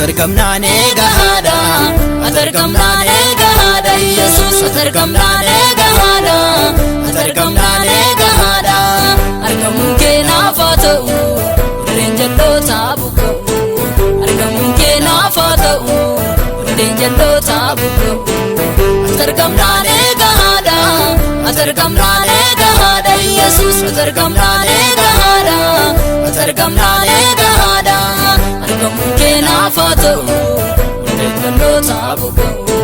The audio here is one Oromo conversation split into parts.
atargamnaane gahaadha atargamnaane gahaadha Yesuus atargamnaane gahaadha atargamnaane gahaadha argamuun kee naaf haa ta'u irreen jalloota buqqa'u argamuun kee naaf haa ta'u irreen jalloota buqqa'u atargamnaane gahaadha atargamnaane gahaadha Yesuus atargamnaane gahaadha atargamnaane gahaadha argamuun kee naaf haa ta'u irreen jalloota buqqa'u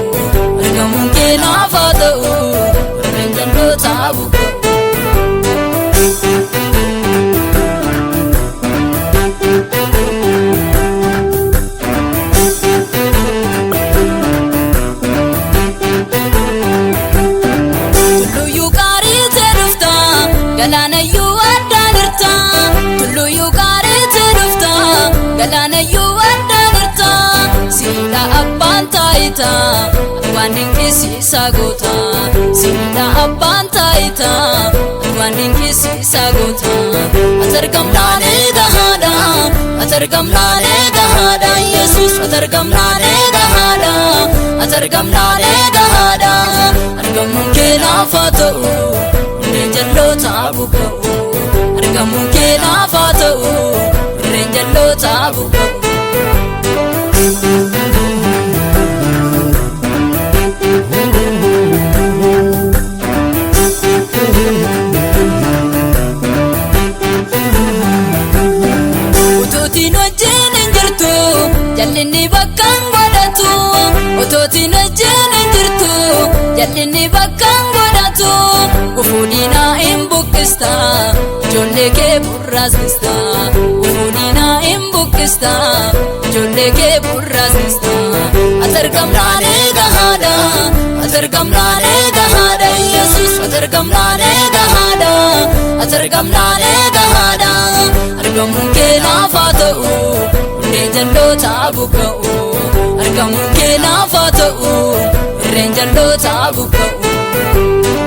argamuun kee naaf haa ta'u irreen jalloota buqqa'u Galanayyuu addaan irta tulluyyuu qaariitti dhufta galanayyuu addaan irta siidha abbaan taayita waan dinqisiisaa goota siidha abbaan taayita waan dinqisiisaa goota atargamnaane gahaadha atargamnaane gahaadha Yesuus atargamnaane gahaadha atargamnaane gahaadha argamuun kee naaf haa ta'u irreen jalloota buqqa'u argamuun kee naaf haa ta'u irreen jalloota buqqa'u utootiin wajjin hin jirtu jallinni bakka hin godhatu utootiin wajjin hin jirtu jallinni bakka hin godhatu ufuudhinaa hin buqqista ijoollee kee burraasista ufuudhinaa hin buqqista ijoollee kee burraasista atargamnaane gahaadha atargamnaane gahaadha Yesuus atargamnaane gahaadha atargamnaane gahaadha argamuun kee naaf haa ta'u irreen jalloota buqqa'u argamuun kee naaf haa ta'u irreen jalloota buqqa'u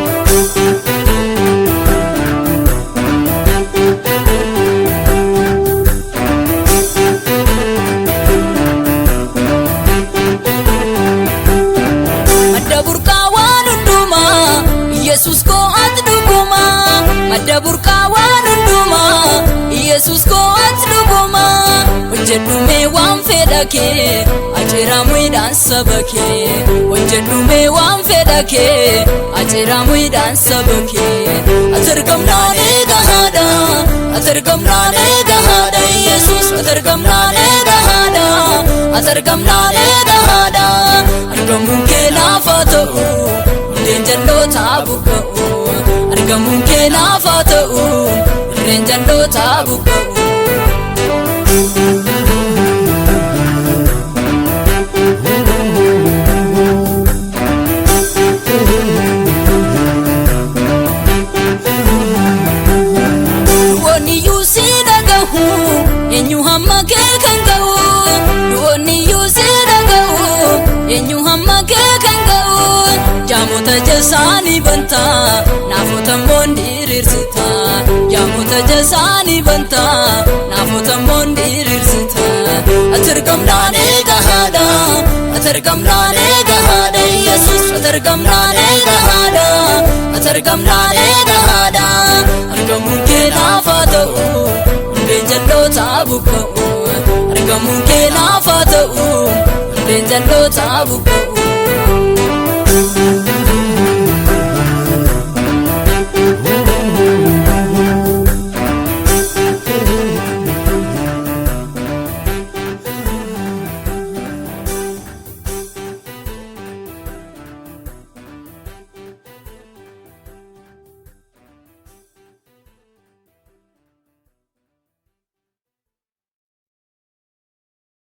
Yesuus koo ati dhuguma madda burqaa waan hundumaa Yesuus koo ati dhuguma hojjedhume waan fedha kee ajjeeramuudhaan saba kee hojjedhume waan fedha kee ajjeeramuudhaan saba kee atargamnaane gahaadha atargamnaane gahaadha Yesuus atargamnaane gahaadha atargamnaane gahaadha argamuun kee naaf haa ta'u irreen jalloota buqqa'u argamuun kee naaf haa ta'u irreen jalloota buqqa'u du'oonniyyuu si dhagahu eenyu hamma kee kan ga'u du'oonniyyuu si dhagahu eenyu hamma kee kan ga'u jaamota jasaanii banta naafota moon diriirsita jaamota jasaanii banta naafota moon diriirsita atargamnaane gahaadha atargamnaane gahaadha Yesuus atargamnaane gahaadha atargamnaane gahaadha argamuun kee naaf haa ta'u irreen jalloota buqqa'u argamuun kee naaf haa ta'u irreen jalloota buqqa'u